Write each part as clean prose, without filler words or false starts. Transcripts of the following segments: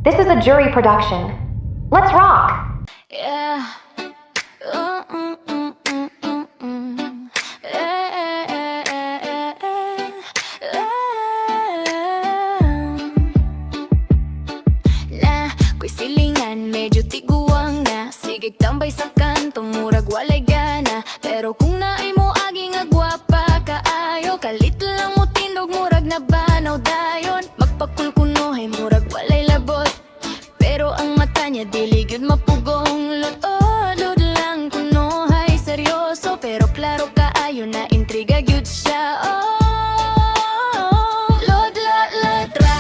This is a jury production. Let's rock! Yeah. Na, ko'y silingan, medyo tiguang na. Sige tambay sa kanto, murag walay gana. Pero kung naay mo aging agwapa kaayo, kalit lang mo tindog, murag na banaw dayon. Magpakulkunohay, murag walay labot. Pero ang mata niya dili gyud mapugong lod lang kunohay seryoso. Pero klaro kaayo na intriga gyud siya. Lod ra,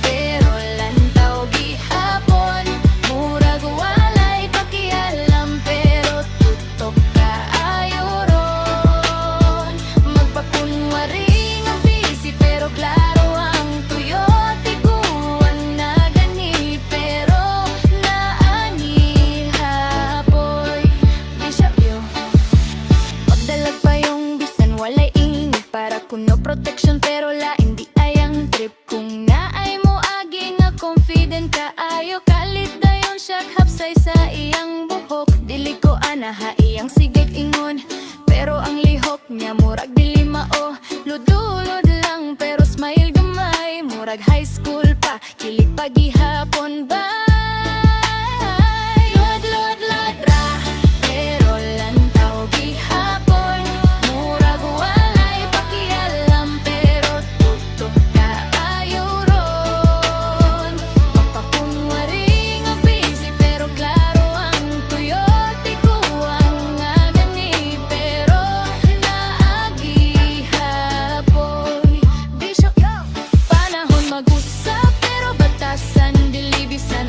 pero lantaw gihapon. Murag walay pakialam, pero tutok kaayo ron. Magpakunwari nga busy, pero klaro ang tuyo. Tiguan na gani, pero naani hapoy. Di siya view. Pagdalag pa yung bisan walay init, para kuno protection pero lain di ayang trip. Kung naay mo agi nga confident kaayo, kalit dayon siya hapsay sa iyang buhok. Dili ko anaha iyang sigig ingon, pero ang lihok niya murag dili mao. Ludulod lang pero smile gamay, murag high school pa, kilit pagihapon ba. Lod ra, pero lantaw gihapon. Murag walay pakialam, pero tutok kaayo ron. Magpakunwari nga busy, pero klaro ang tuyo. Tiguang nga gani, pero naagi hapoy. Bishop, panahon mag-usap, pero batasan dili bisan